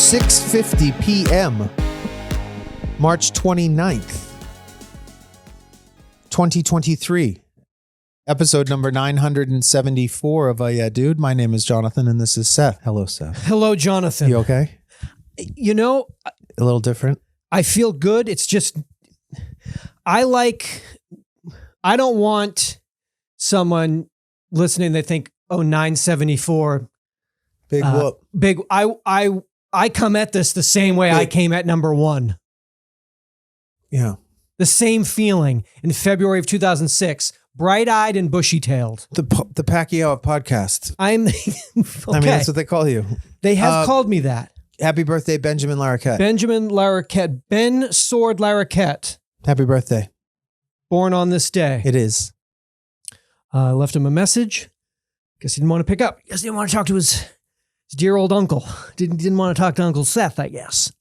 6:50 p.m. March 29th, 2023. Episode number 974 of Yeah Dude. My name is Jonathan and this is Seth. Hello, Seth. Hello, Jonathan. You okay? You know, A little different? I feel good. It's just, I don't want someone listening that think, oh, 974. Big whoop. Big. I come at this the same way I came at number one. Yeah. The same feeling in February of 2006. Bright-eyed and bushy-tailed. The Pacquiao podcast. I'm okay. I mean, that's what they call you. They have called me that. Happy birthday, Benjamin Larroquette. Benjamin Larroquette. Ben Sword Larroquette. Happy birthday. Born on this day. It is. I left him a message. Guess he didn't want to pick up. Guess he didn't want to talk to his dear old uncle. Didn't want to talk to Uncle Seth, I guess.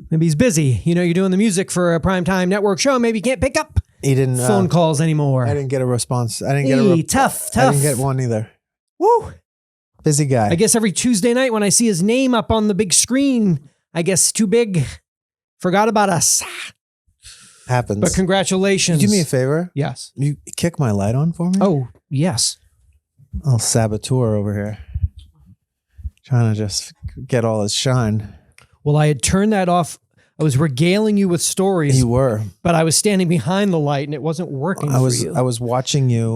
Maybe he's busy. You know, you're doing the music for a primetime network show. Maybe you can't pick up He didn't phone calls anymore. I didn't get a response. I didn't get tough. I didn't get one either. Woo. Busy guy. I guess every Tuesday night when I see his name up on the big screen, I guess too big. Forgot about us. Happens. But congratulations. Do me a favor. Yes. You kick my light on for me? Oh, yes. Little saboteur over here. Trying to just get all his shine. Well, I had turned that off. I was regaling you with stories. You were. But I was standing behind the light and it wasn't working for you. I was watching you.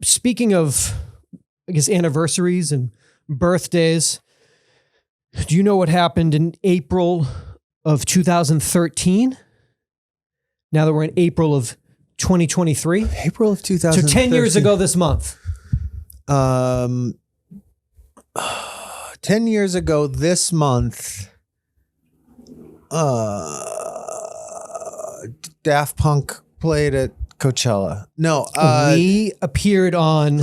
Speaking of, I guess, anniversaries and birthdays, do you know what happened in April of 2013? Now that we're in April of 2023? April of 2013. So 10 years ago this month. 10 years ago this month, Daft Punk played at Coachella. No, we appeared on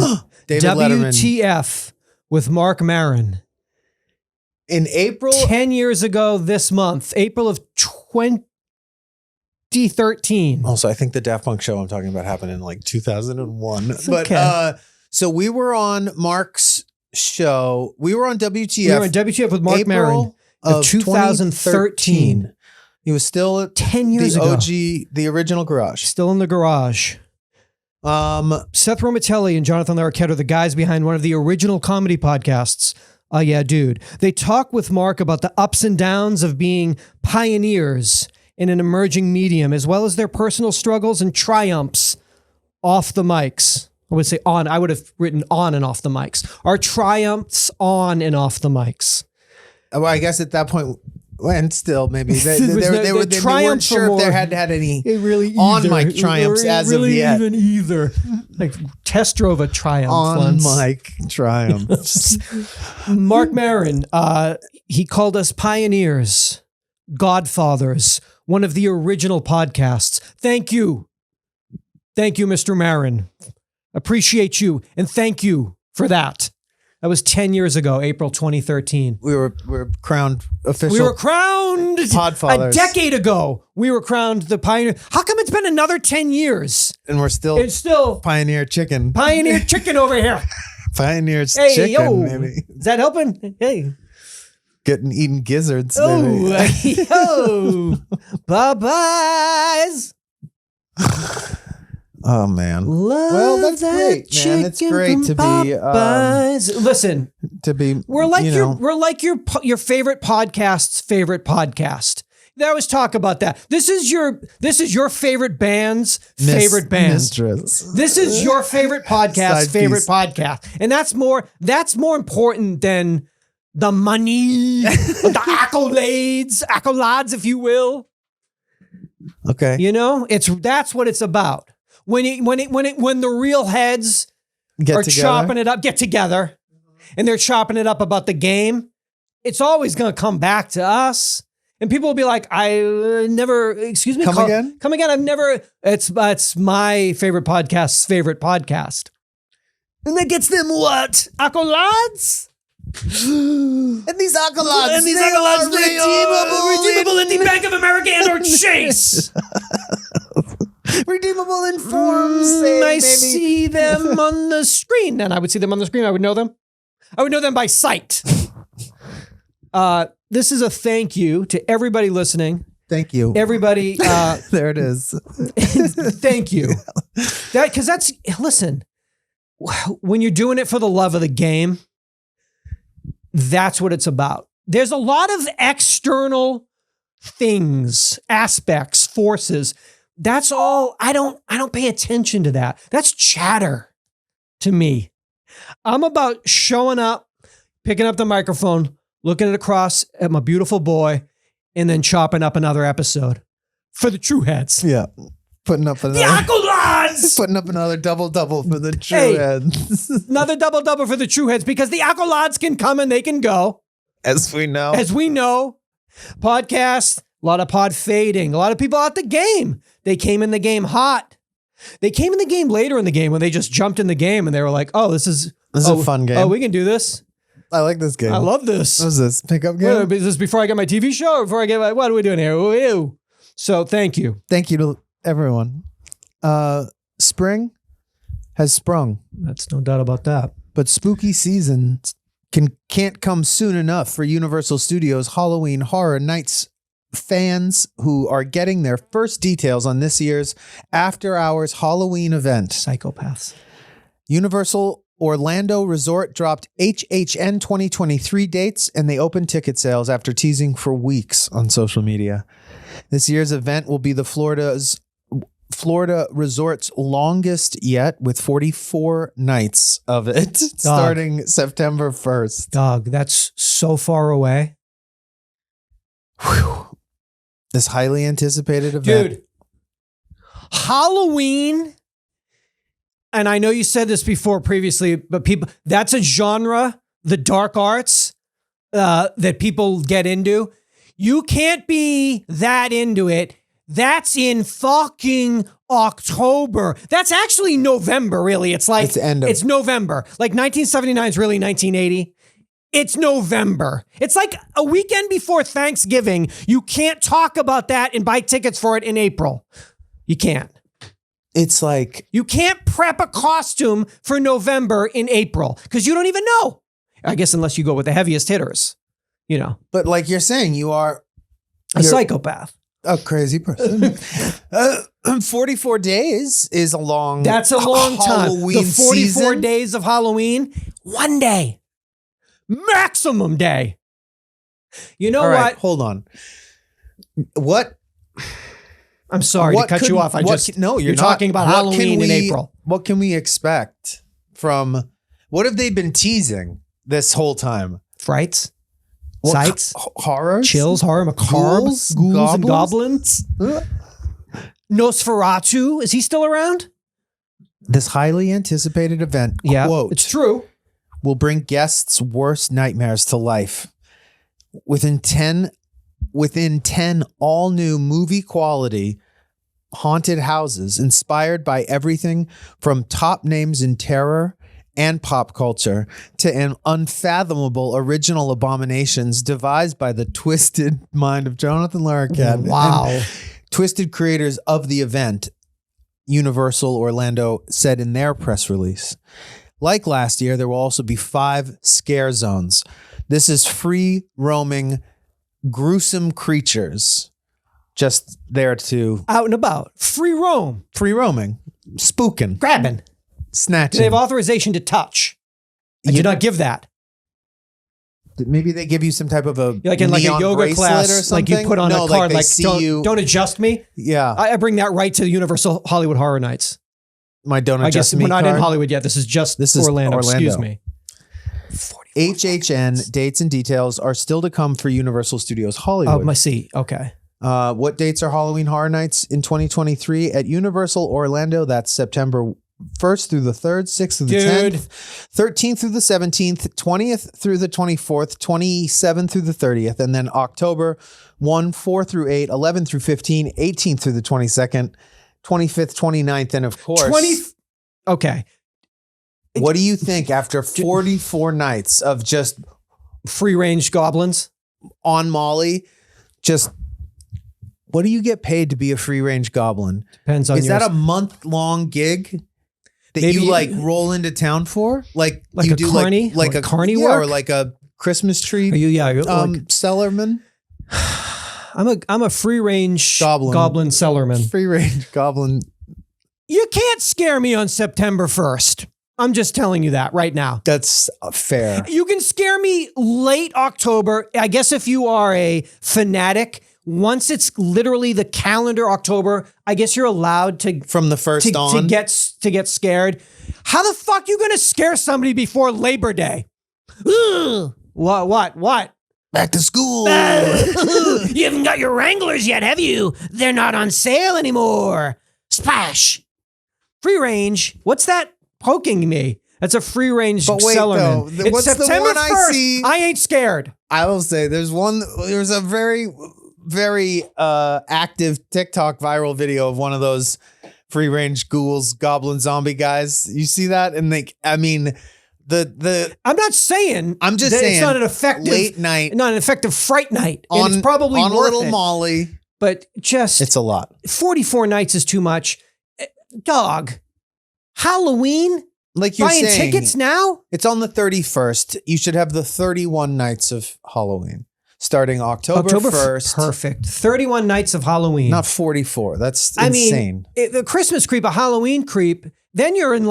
David Letterman. WTF with Mark Maron. In April? 10 years ago this month, April of 2013. Also, I think the Daft Punk show I'm talking about happened in like 2001. It's but okay. So we were on Mark's show. We were on WTF. We were on WTF with Mark Maron of 2013. He was still at 10 years the ago. OG, the original garage. Still in the garage. Seth Romatelli and Jonathan Larroquette are the guys behind one of the original comedy podcasts, Yeah Dude. They talk with Mark about the ups and downs of being pioneers in an emerging medium, as well as their personal struggles and triumphs off the mics. I would say on. I would have written on and off the mics. Our triumphs on and off the mics. Well, I guess at that point, and still maybe they weren't sure if they had any on mic triumphs as of yet. Even either. Like test drove a triumph on mic triumphs. Mark Maron, he called us pioneers, godfathers, one of the original podcasts. Thank you. Thank you, Mr. Maron. Appreciate you. And thank you for that. That was 10 years ago, April 2013. We were crowned official. We were crowned Podfathers. a decade ago. We were crowned the pioneer. How come it's been another 10 years? And we're still, it's still Pioneer Chicken. Pioneer Chicken over here. Pioneer's Hey, Chicken, yo. maybe. Is that helping? Hey. Eating gizzards, Oh, maybe. yo. Bye-byes. Oh man! Love well, that's that great, man. It's great to be. Listen, to be. We're like your favorite podcast's favorite podcast. They always talk about that. This is your favorite band's favorite band. Mistress. This is your favorite podcast's favorite podcast, and that's more important than the money, the accolades, if you will. Okay. You know, that's what it's about. When the real heads get together, and they're chopping it up about the game, it's always going to come back to us. And people will be like, excuse me? Come again? It's my favorite podcast's favorite podcast. And that gets them what? Accolades? And these accolades, redeemable in the Bank of America and or Chase. Redeemable in forms. I see them on the screen. And I would see them on the screen. I would know them. I would know them by sight. this is a thank you to everybody listening. Thank you. Everybody. There it is. Thank you. Listen, when you're doing it for the love of the game, that's what it's about. There's a lot of external things, aspects, forces. That's all. I don't pay attention to that. That's chatter to me. I'm about showing up, picking up the microphone, looking across at my beautiful boy, and then chopping up another episode for the true heads. Yeah. Putting up another. The Aqualads! Putting up another double for the true heads. Another double for the true heads, because the Aqualads can come and they can go. As we know. Podcast, a lot of pod fading, a lot of people out the game. They came in the game hot. They came in the game later in the game when they just jumped in the game and they were like, oh, this is a fun game. Oh, we can do this. I like this game. I love this. What is this? Pickup game? Wait, is this before I get my TV show or before I get what are we doing here? Ooh. So thank you. Thank you to everyone. Spring has sprung. That's no doubt about that. But spooky season can't come soon enough for Universal Studios Halloween Horror Nights fans who are getting their first details on this year's after-hours Halloween event. Psychopaths. Universal Orlando Resort dropped HHN 2023 dates, and they opened ticket sales after teasing for weeks on social media. This year's event will be the Florida Resort's longest yet, with 44 nights of it, starting September 1st. Dog, that's so far away. Whew. This highly anticipated event. Dude, Halloween, and I know you said this before previously, but that's a genre, the dark arts, that people get into. You can't be that into it. That's in fucking October. That's actually November, really. It's like, it's November. Like 1979 is really 1980. It's November. It's like a weekend before Thanksgiving. You can't talk about that and buy tickets for it in April. You can't. It's like, you can't prep a costume for November in April because you don't even know. I guess unless you go with the heaviest hitters, you know. But like you're saying, you're a psychopath. A crazy person. 44 days is a long time. That's a long time. Halloween the 44 season? days of Halloween, one day. Maximum day. You know what? Hold on. What? I'm sorry to cut you off. You're talking about Halloween in April. What can we expect from, what have they been teasing this whole time? Frights? Sights? Horrors? Chills, horror, macabres, ghouls and goblins? Nosferatu, is he still around? This highly anticipated event, quote, it's true, will bring guests' worst nightmares to life. Within 10 all-new movie-quality haunted houses inspired by everything from top names in terror and pop culture to an unfathomable original abominations devised by the twisted mind of Jonathan Larroquette. Wow. Twisted creators of the event, Universal Orlando said in their press release. Like last year, there will also be 5 scare zones. This is free roaming, gruesome creatures just there to out and about, free roaming, spooking, grabbing, snatching. They have authorization to touch. I did not give that. Maybe they give you some type of a like in like a yoga class, or something. like you put on a card, like don't adjust me. Yeah, I bring that right to the Universal Hollywood Horror Nights. My don't adjust me. We're not card. in Hollywood yet. This is Orlando. Excuse me. HHN dates and details are still to come for Universal Studios Hollywood. Oh, my seat. Okay. What dates are Halloween Horror Nights in 2023 at Universal Orlando? That's September 1st through the 3rd, 6th through the 10th, 13th through the 17th, 20th through the 24th, 27th through the 30th, and then October 1, 4 through 8, 11 through 15, 18th through the 22nd, 25th, 29th, and of course... Okay. What do you think after 44 nights of just... free-range goblins? On Molly, just... What do you get paid to be a free-range goblin? Depends on Is that a month-long gig that maybe you like roll into town for? Like you a do carny? like a carny work? work? Or like a Christmas tree. Are you? Yeah. You're Cellarman. I'm a free range goblin cellarman. Free range goblin. You can't scare me on September 1st. I'm just telling you that right now. That's fair. You can scare me late October. I guess if you are a fanatic, once it's literally the calendar October, I guess you're allowed to from the first on to get scared. How the fuck you gonna scare somebody before Labor Day? Ugh. What? Back to school. You haven't got your Wranglers yet, have you? They're not on sale anymore. Splash. Free range. What's that poking me? That's a free range cellarman. It's what's September the one 1st. I see? I ain't scared. I will say there's a very, very active TikTok viral video of one of those free range ghouls, goblin zombie guys. You see that? And I'm not saying. I'm just saying it's not an effective late night, not an effective fright night. And it's probably on worth a little it. Molly. But just it's a lot. 44 nights is too much. Dog. Halloween? Like you're buying saying, tickets now? It's on the 31st. You should have the 31 nights of Halloween starting October 1st. Perfect. 31 nights of Halloween. Not 44. That's insane. The Christmas creep, a Halloween creep, then you're in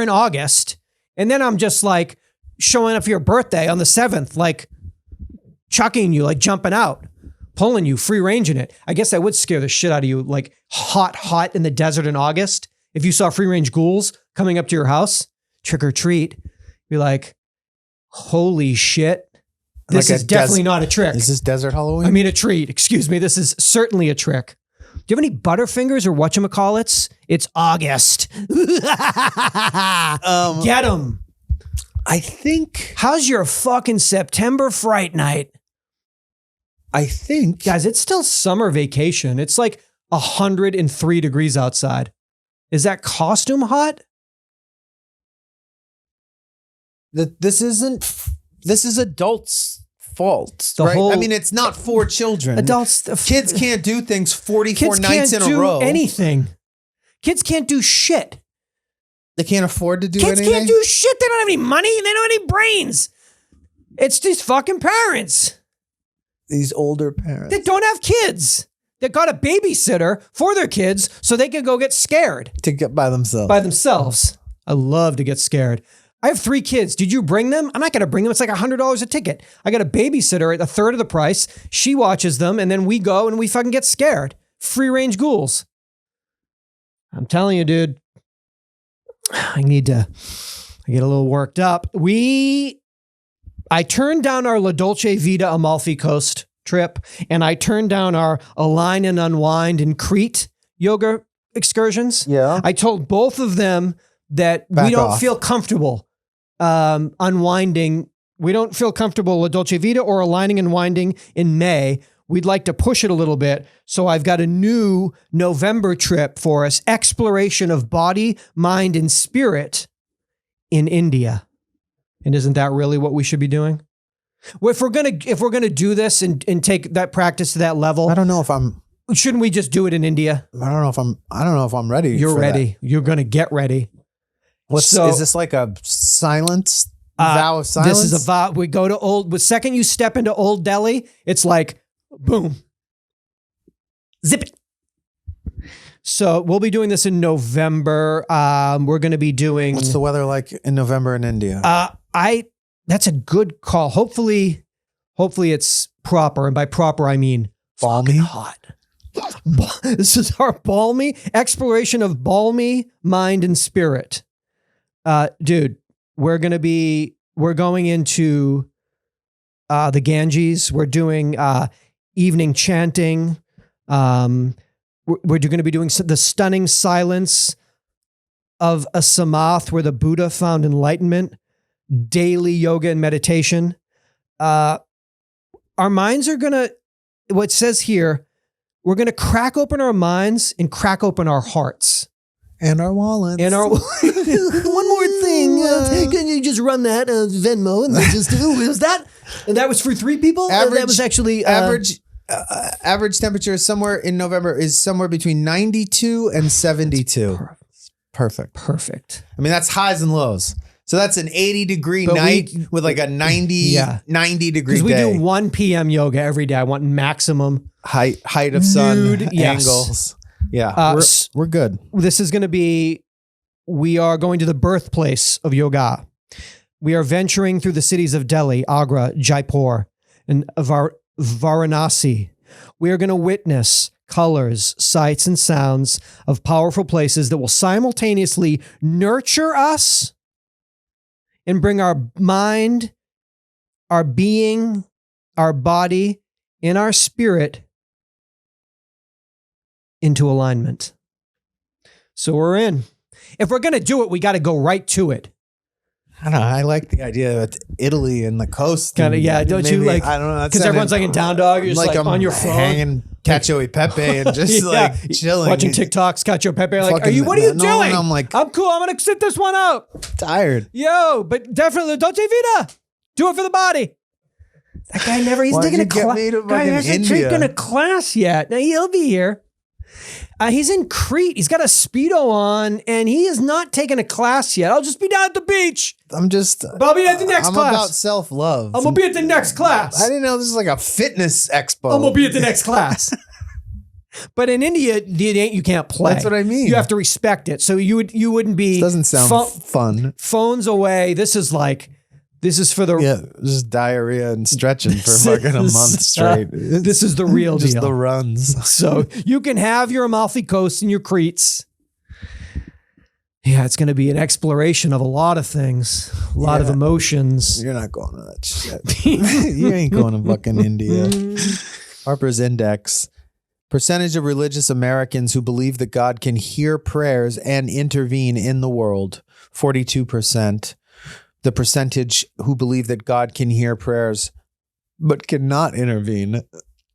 August. And then I'm just like showing up for your birthday on the 7th, like chucking you, like jumping out, pulling you, free ranging it. I guess that would scare the shit out of you, like hot in the desert in August. If you saw free range ghouls coming up to your house, trick or treat, you're like, holy shit. This is definitely not a trick. Is this desert Halloween? I mean, a treat. Excuse me. This is certainly a trick. Do you have any Butterfingers or whatchamacallits? It's August. Get them. I think. How's your fucking September fright night? I think. Guys, it's still summer vacation. It's like 103 degrees outside. Is that costume hot? This is adults' fault, right? I mean, it's not for children. Kids can't do things 44 nights in a row. Anything. Kids can't do shit. They can't afford to do anything? Kids can't do shit. They don't have any money. They don't have any brains. It's these fucking parents. These older parents. That don't have kids. That got a babysitter for their kids so they can go get scared. To get by themselves. By themselves. I love to get scared. I have 3 kids. Did you bring them? I'm not going to bring them. It's like $100 a ticket. I got a babysitter at a third of the price. She watches them and then we go and we fucking get scared. Free range ghouls. I'm telling you, dude. I get a little worked up. I turned down our La Dolce Vita Amalfi Coast trip, and I turned down our Align and Unwind in Crete yoga excursions. Yeah. I told both of them that we don't feel comfortable unwinding. We don't feel comfortable La Dolce Vita or aligning and winding in May. We'd like to push it a little bit. So I've got a new November trip for us, exploration of body, mind, and spirit in India. And isn't that really what we should be doing? Well, if we're gonna do this and take that practice to that level, I don't know if I'm. Shouldn't we just do it in India? I don't know if I'm ready. You're ready. That. You're gonna get ready. Is this like a silence? Vow of silence? This is a vow. We go to the second you step into Old Delhi, it's like, boom. Zip it. So we'll be doing this in November. We're going to be doing. What's the weather like in November in India? That's a good call. Hopefully it's proper. And by proper, I mean balmy. Hot. This is our balmy exploration of balmy mind and spirit. Dude, we're going into the Ganges. We're doing evening chanting. We're going to be doing the stunning silence of a samath where the Buddha found enlightenment, daily yoga and meditation. Our minds are going to, what it says here, we're going to crack open our minds and crack open our hearts. And our wallets. And our one more thing. Can you just run that Venmo and then just was that? And that was for 3 people? That was actually average temperature somewhere in November is somewhere between 92 and 72. Perfect. Perfect. I mean, that's highs and lows. So that's an 80-degree But night with like a 90 degree Because we day. do 1 p.m. yoga every day. I want maximum height of sun nude, yes. angles. Yeah, we're good. This is going to be, we are going to the birthplace of yoga. We are venturing through the cities of Delhi, Agra, Jaipur, and Varanasi. We are going to witness colors, sights, and sounds of powerful places that will simultaneously nurture us and bring our mind, our being, our body, and our spirit into alignment. So we're in. If we're going to do it, we got to go right to it. I don't know. I like the idea of Italy and the coast. Kind of, yeah. Don't you like? I don't know. Because everyone's like in down dog. You're just like I'm on your phone, hanging Cacio e Pepe and just like chilling, watching TikToks. Cacio Pepe. Like, Fucking- what are you no, doing? and I'm like, I'm cool. I'm gonna sit this one out. tired. Yo, but definitely Dolce Vita. Do it for the body. That guy never. He's Why'd taking you a get class. me to Guy fucking hasn't India? taken a class yet. Now he'll be here. He's in Crete. He's got a Speedo on, and he is not taking a class yet. I'll just be down at the beach. I'm just. I'll be at the next I'm class. about self-love. I'm gonna be at the next class. I didn't know this is like a fitness expo. I'm gonna be at the next class. But in India, you can't play. That's what I mean. You have to respect it. So you wouldn't be. This doesn't sound fun. Phones away. This is for the. Yeah, just diarrhea and stretching for fucking a month straight. This is the real just deal. the runs. So you can have your Amalfi Coast and your Cretes. Yeah, it's going to be an exploration of a lot of things, a lot of emotions. You're not going to that shit. You ain't going to fucking India. Harpers Index. Percentage of religious Americans who believe that God can hear prayers and intervene in the world, 42%. The percentage who believe that God can hear prayers but cannot intervene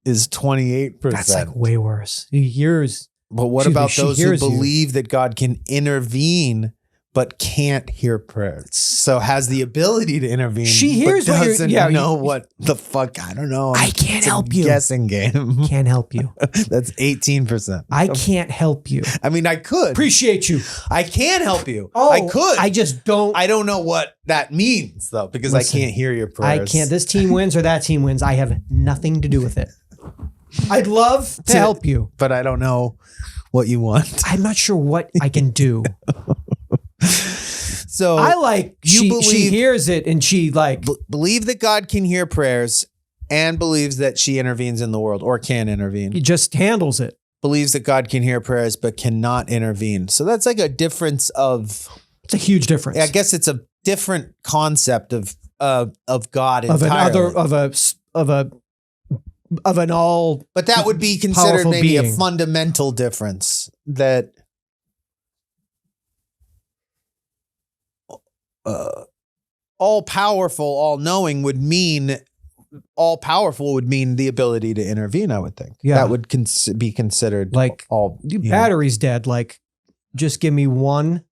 is 28%. That's like way worse. He hears. But what Excuse me, about she those who hears you. believe that God can intervene but can't hear prayers? So has the ability to intervene. She hears but what you're- doesn't yeah, know what the fuck. I don't know. I can't It's a help you. Guessing game. Can't help you. That's 18%. I can't help you. I mean, I could. Appreciate you. I can help you. Oh, I could. I just don't. I don't know what that means though, because Listen, I can't hear your prayers. I can't. This team wins or that team wins. I have nothing to do with it. I'd love to help you, but I don't know what you want. I'm not sure what I can do. So I like she hears it and she like believe that God can hear prayers and believes that she intervenes in the world or can intervene. he just handles it. Believes that God can hear prayers but cannot intervene. So that's like a difference of. It's a huge difference. I guess it's a different concept of God of entirely. of an all. But that would be considered powerful maybe a being. fundamental difference that all powerful, all knowing would mean all powerful would mean the ability to intervene. I would think that would be considered like all battery's dead. Like just give me one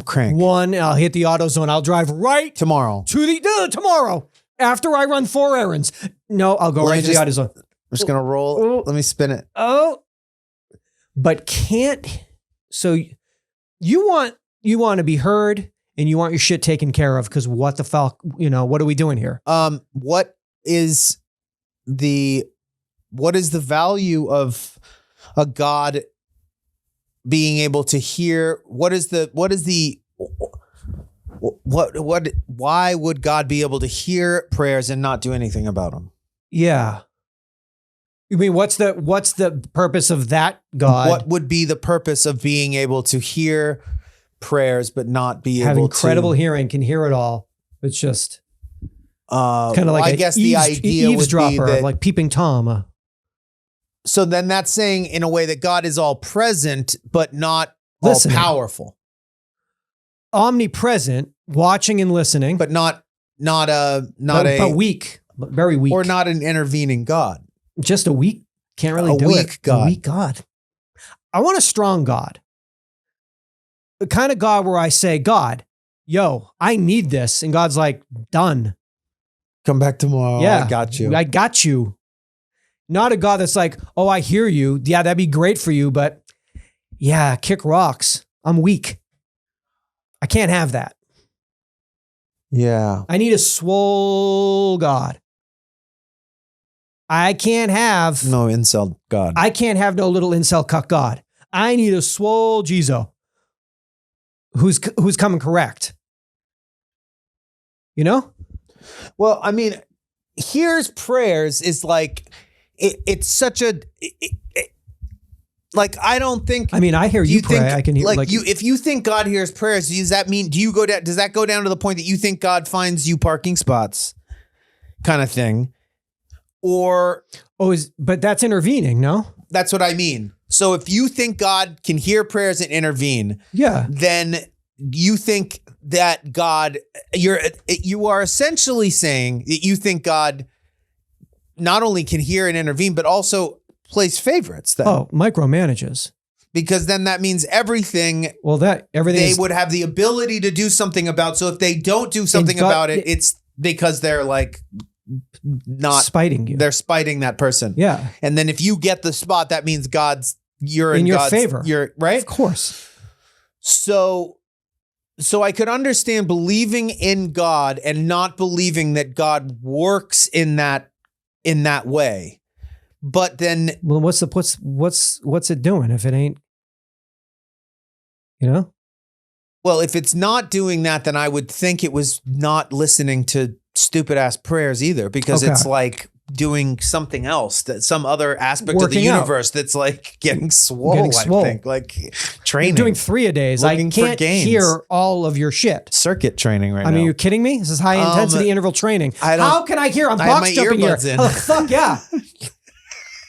crank. I'll hit the AutoZone. I'll drive right tomorrow to the tomorrow after I run 4 errands. No, I'll go right to the AutoZone. I'm just gonna roll. Let me spin it. Oh, but can't. So you want to be heard and you want your shit taken care of because what the fuck, what are we doing here? What is the value of a God being able to hear? Why would God be able to hear prayers and not do anything about them? Yeah. You mean what's the purpose of that God? What would be the purpose of being able to hear prayers but not be have able incredible to hearing, can hear it all? It's just kind of like I guess the idea would be eavesdropper, that, like peeping Tom. So then that's saying in a way that God is all present but not all powerful, omnipresent, watching and listening, but not weak, very weak, or not an intervening God. Just a weak, can't really do it. God. A weak God. I want a strong God. The kind of God where I say, God, yo, I need this. And God's like, done. Come back tomorrow. Yeah. I got you. I got you. Not a God that's like, oh, I hear you. Yeah, that'd be great for you. But yeah, kick rocks. I'm weak. I can't have that. Yeah. I need a swole God. I can't have No incel God. I can't have no little incel cuck God. I need a swole Jizo who's coming correct. You know? Well, I mean, here's prayers is like, it's such a, like, I don't think. I mean, I hear you pray. Think, I can hear like you. If you think God hears prayers, does that mean? Do you go down? Does that go down to the point that you think God finds you parking spots, kind of thing, or but that's intervening, no? That's what I mean. So if you think God can hear prayers and intervene, yeah, then you think that God, you are essentially saying that you think God not only can hear and intervene, but also plays favorites. Then. Oh, micromanages. Because then that means everything. Well, everything they would have the ability to do something about. So if they don't do something about it, it's because they're like not spiting you. They're spiting that person. Yeah. And then if you get the spot, that means you're in your God's favor. You're right. Of course. So I could understand believing in God and not believing that God works in that way. But then, well, what's it doing if it ain't, you know? Well, if it's not doing that, then I would think it was not listening to stupid ass prayers either, because it's like doing something else, that some other aspect of the universe that's like getting swole. I think like training. You're doing 3 a days. I can't hear all of your shit. Circuit training right now. I mean, you're kidding me? This is high intensity interval training. How can I hear? I'm box jumping here. Oh, fuck yeah.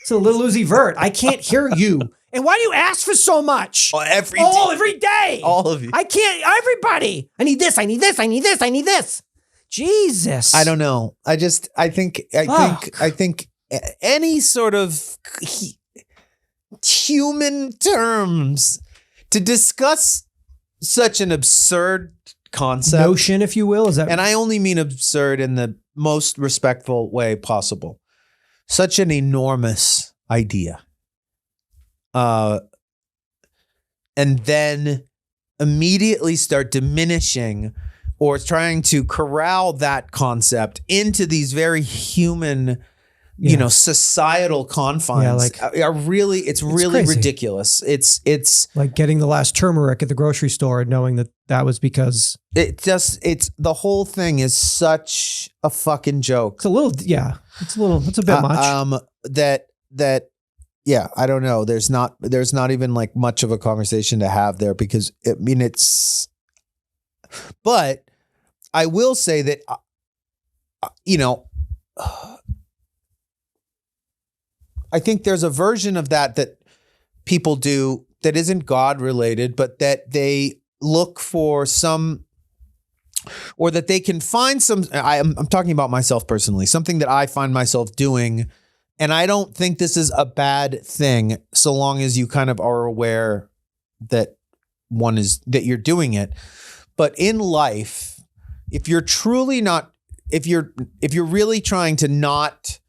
It's a little Uzi Vert. I can't hear you. And why do you ask for so much? Every day. All of you. I can't. Everybody. I need this. I need this. I need this. I need this. Jesus. I don't know. I think any sort of human terms to discuss such an absurd concept. Notion, if you will. Is that? And I only mean absurd in the most respectful way possible. Such an enormous idea. And then immediately start diminishing or trying to corral that concept into these very human, societal confines. It's really ridiculous. It's like getting the last turmeric at the grocery store and knowing that was because it's the whole thing is such a fucking joke. It's a bit much. I don't know. There's not even like much of a conversation to have there, because but I will say that, I think there's a version of that people do that isn't God related, but that they look for some, or that they can find some, I'm talking about myself personally, something that I find myself doing. And I don't think this is a bad thing, so long as you kind of are aware that you're doing it. But in life, if you're really trying to not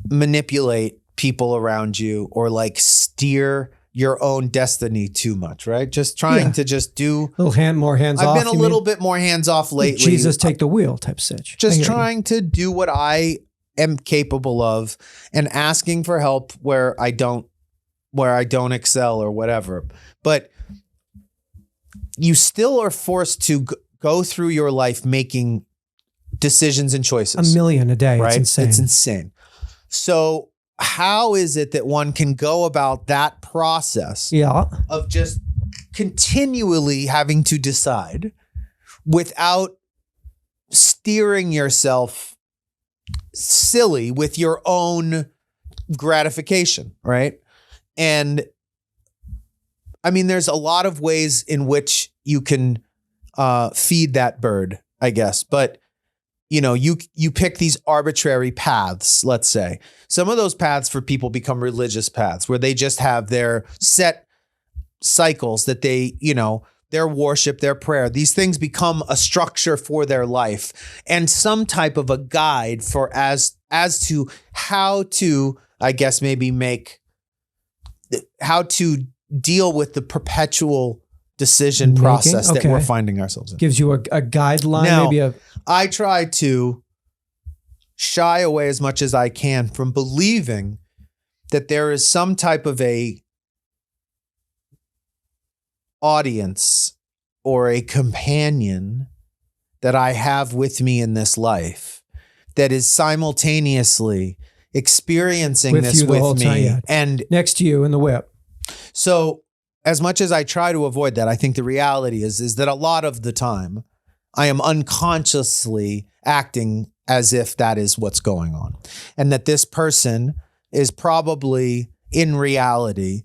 manipulate people around you or like steer your own destiny too much, right? Just trying to just do more hands off. I've been a little bit more hands off lately. Jesus, take the wheel type sitch. Just trying to do what I am capable of and asking for help where I don't excel or whatever. But you still are forced to go through your life making decisions and choices. 1 million a day. Right? It's insane. It's insane. So how is it that one can go about that process of just continually having to decide without steering yourself silly with your own gratification, right? And I mean, there's a lot of ways in which you can feed that bird, I guess. But, you pick these arbitrary paths, let's say. Some of those paths for people become religious paths where they just have their set cycles that they, their worship, their prayer. These things become a structure for their life and some type of a guide for as to how to, I guess, maybe how to deal with the perpetual decision process that we're finding ourselves in. Gives you a guideline, Now, maybe I try to shy away as much as I can from believing that there is some type of a audience or a companion that I have with me in this life that is simultaneously experiencing this with me and next to you in the whip. So as much as I try to avoid that, I think the reality is that a lot of the time I am unconsciously acting as if that is what's going on, and that this person is probably in reality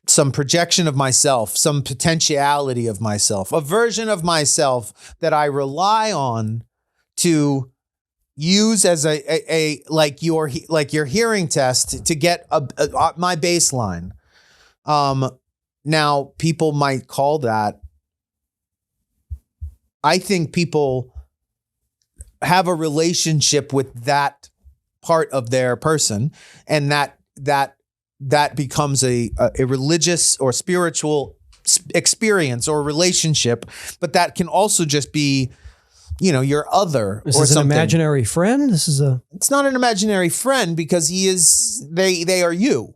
some projection of myself, some potentiality of myself, a version of myself that I rely on to use as a like your hearing test to get my baseline. Now people might call that. I think people have a relationship with that part of their person, and that becomes a religious or spiritual experience or relationship, but that can also just be, your other this or is something. An imaginary friend. It's not an imaginary friend because they are you,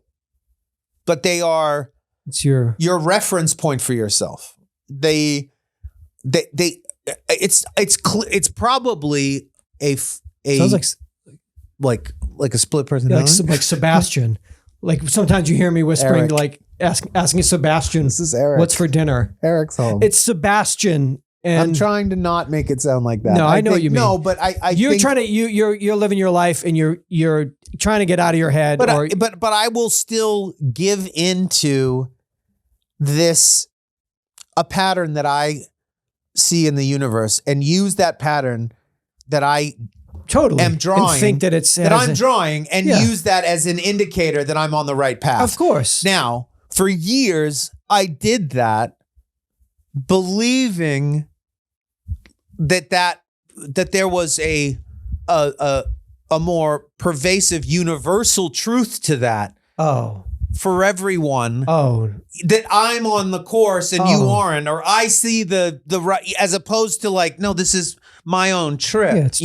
but it's your reference point for yourself. It's probably a sounds like a split personality, like Sebastian. Like sometimes you hear me whispering, Eric. like asking Sebastian, "This is Eric. What's for dinner?" Eric's home. It's Sebastian, and I'm trying to not make it sound like that. No, I know what you mean. No, but you're think, trying to you're living your life, and you're trying to get out of your head. But I will still give into this a pattern that I see in the universe and use that pattern that I totally am drawing, and think that I'm drawing and use that as an indicator that I'm on the right path. Of course. Now, for years, I did that believing that there was a more pervasive universal truth to that. Oh. For everyone. Oh. That I'm on the course and you aren't, or I see the right, as opposed to like, no, this is my own trip. Yeah, it's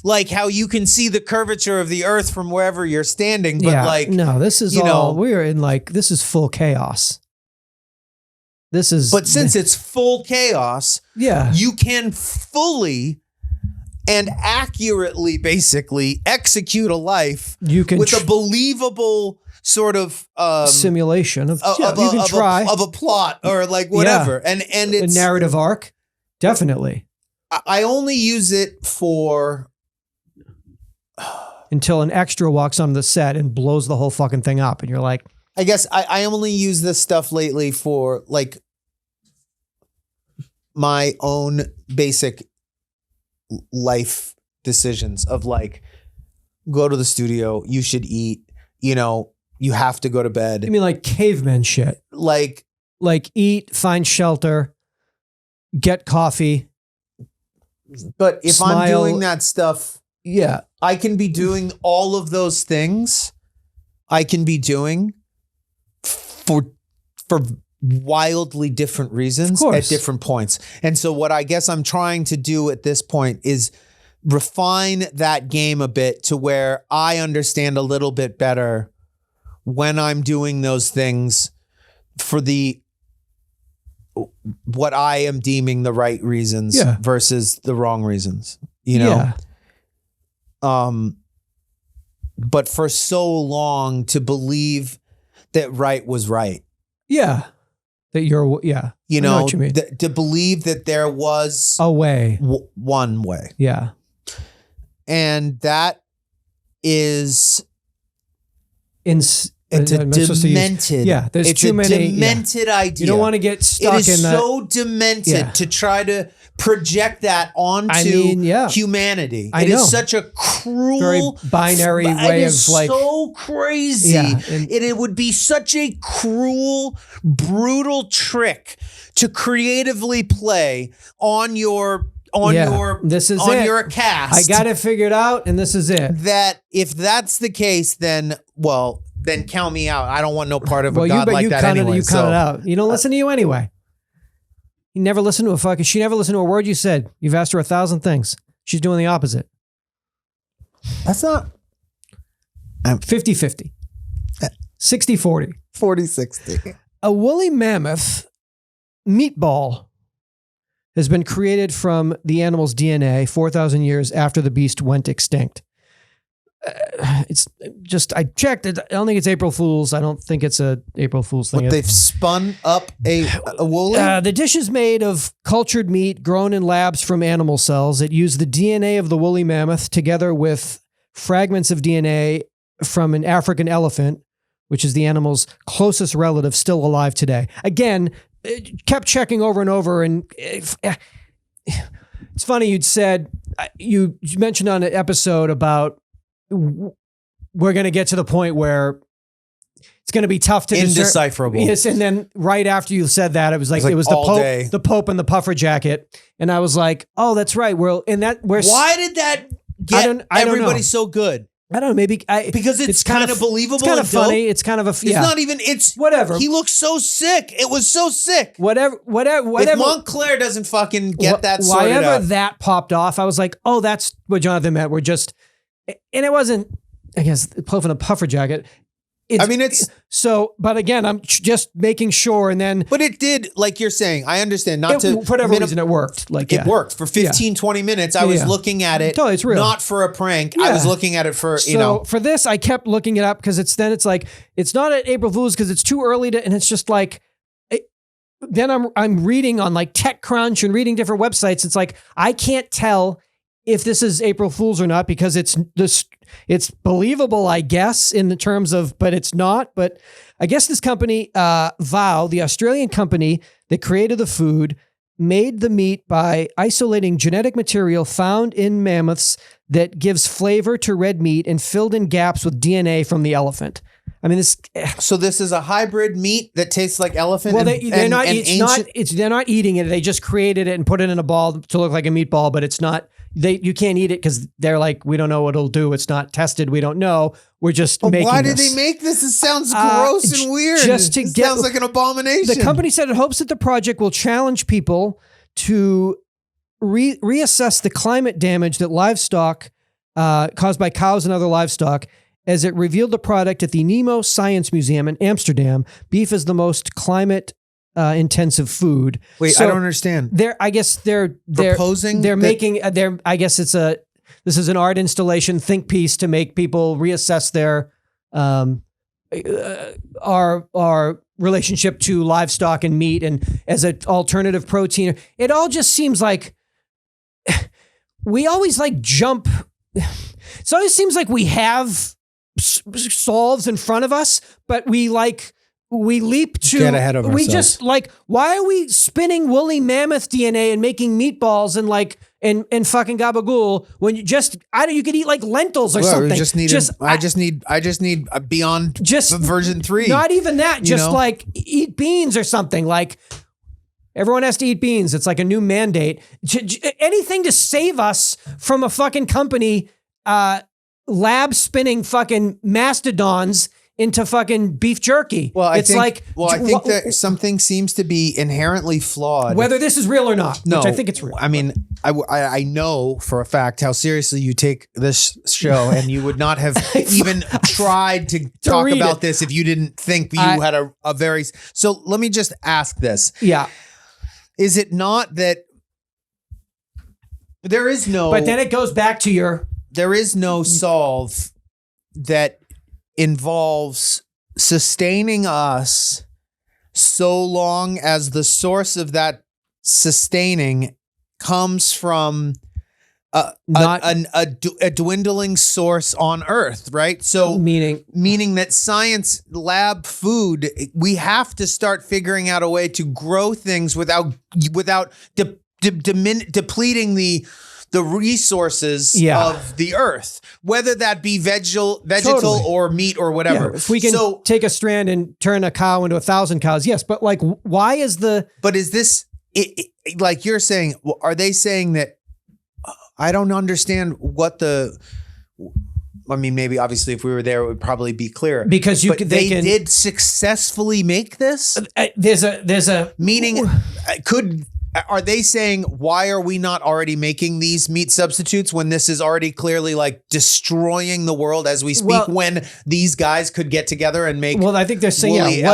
like how you can see the curvature of the earth from wherever you're standing, but no, this is we're in this is full chaos. But since it's full chaos, you can fully and accurately basically execute a life with a believable sort of simulation of you can try a plot or like whatever. And it's a narrative arc. Definitely. I only use it for until an extra walks on the set and blows the whole fucking thing up, and you're like, I guess I only use this stuff lately for like my own basic life decisions of like, go to the studio, you should eat, you have to go to bed. You mean like caveman shit? Like eat, find shelter, get coffee. But if smile. I'm doing that stuff, I can be doing all of those things. I can be doing for wildly different reasons at different points. And so what I guess I'm trying to do at this point is refine that game a bit to where I understand a little bit better when I'm doing those things for what I am deeming the right reasons versus the wrong reasons, but for so long to believe that right was right. Yeah. That you're, I know what you mean. To believe that there was a way, one way. Yeah. And that is it's a demented. There's too many demented idea. You don't want to get stuck in that. It is so demented to try to project that onto humanity. It is such a cruel, very binary way of like, so crazy. Yeah, it would be such a cruel, brutal trick to creatively play on your cast. I got it figured out, and this is it. That if that's the case, then then count me out. I don't want no part of a well, God like that anyway. You cut it out. You don't listen to you anyway. You never listen to she never listened to a word you said. You've asked her 1,000 things. She's doing the opposite. That's not 50-50. 60-40. 40-60. A woolly mammoth meatball has been created from the animal's DNA 4,000 years after the beast went extinct. It's just, I checked it. I don't think it's April Fool's. I don't think it's a April Fool's thing. What, they've spun up a woolly? The dish is made of cultured meat grown in labs from animal cells. It used the DNA of the woolly mammoth together with fragments of DNA from an African elephant, which is the animal's closest relative still alive today. Again, kept checking over and over. And it's funny, you mentioned on an episode about we're going to get to the point where it's going to be tough to indecipherable. Yes, and then right after you said that, it was the Pope and the puffer jacket, and I was like, oh, that's right. Why did that get everybody so good? I don't know. Maybe because it's kind of believable. It's kind of funny. It's kind of It's not even. It's whatever. He looks so sick. It was so sick. Whatever. If Montclair doesn't fucking get that sorted out. Whenever that popped off, I was like, oh, that's what Jonathan meant. We're just, and it wasn't. I guess Pope and the puffer jacket. But again, I'm just making sure, and then. But it did, like you're saying, I understand. For whatever reason, it worked. It worked for 15, 20 minutes. I was looking at it. Totally, it's real. Not for a prank. I was looking at it for, for this, I kept looking it up because it's like, it's not at April Fool's because it's too early to, and it's just like, then I'm reading on like TechCrunch and reading different websites. It's like, I can't tell if this is April Fool's or not because it's believable, I guess, in the terms of, but it's not. But I guess this company, Vow, the Australian company that created the food, made the meat by isolating genetic material found in mammoths that gives flavor to red meat and filled in gaps with DNA from the elephant. I mean, So this is a hybrid meat that tastes like elephant. Well, they're not eating it. They just created it and put it in a ball to look like a meatball, but it's not. You can't eat it because they're like, we don't know what it'll do. It's not tested. We don't know. We're just making Why this. did they make this? It sounds gross and weird. Sounds like an abomination. The company said it hopes that the project will challenge people to reassess the climate damage that livestock caused by cows and other livestock. As it revealed the product at the Nemo Science Museum in Amsterdam, beef is the most climate intensive food. Wait, so I don't understand. I guess they're proposing. I guess this is an art installation think piece to make people reassess their our relationship to livestock and meat and as an alternative protein. It all just seems like we always like jump. It always seems like we have solves in front of us, but we leap to get ahead of ourselves. We just like, why are we spinning woolly mammoth DNA and making meatballs and like and fucking gabagool when you could eat like lentils or something. I just need a beyond version 3. Not even that, just like eat beans or something. Like everyone has to eat beans. It's like a new mandate. Anything to save us from a fucking company lab spinning fucking mastodons into fucking beef jerky. Well, I think that something seems to be inherently flawed. Whether this is real or not, no, which I think it's real. I mean, I know for a fact how seriously you take this show, and you would not have even tried to talk about this if you didn't think you had a very... So let me just ask this. Yeah. Is it not that there is no... But then it goes back to your... There is no solve that involves sustaining us so long as the source of that sustaining comes from a dwindling source on Earth, right? So meaning that science lab food, we have to start figuring out a way to grow things without depleting the resources of the earth, whether that be vegetal totally. Or meat or whatever. Yeah, if we can take a strand and turn a cow into 1,000 cows, yes. But like, why is the... But is this, like you're saying, are they saying that, I don't understand what I mean, maybe obviously if we were there, it would probably be clearer. Because they did successfully make this. There's a meaning. Are they saying, why are we not already making these meat substitutes when this is already clearly like destroying the world as we speak, when these guys could get together and make I think they're saying,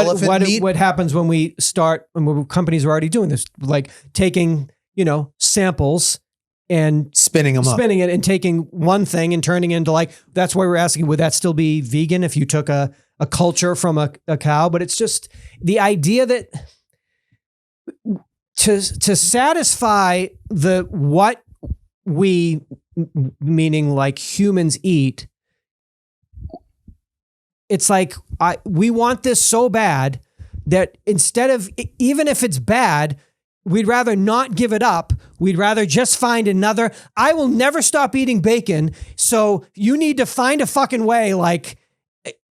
what happens when companies are already doing this, like taking, samples and spinning it and taking one thing and turning it into like, that's why we're asking, would that still be vegan if you took a culture from a cow? But it's just the idea that to satisfy what we, meaning like humans, eat, it's like we want this so bad that instead of, even if it's bad, we'd rather not give it up. We'd rather just find another. I will never stop eating bacon, so you need to find a fucking way. Like,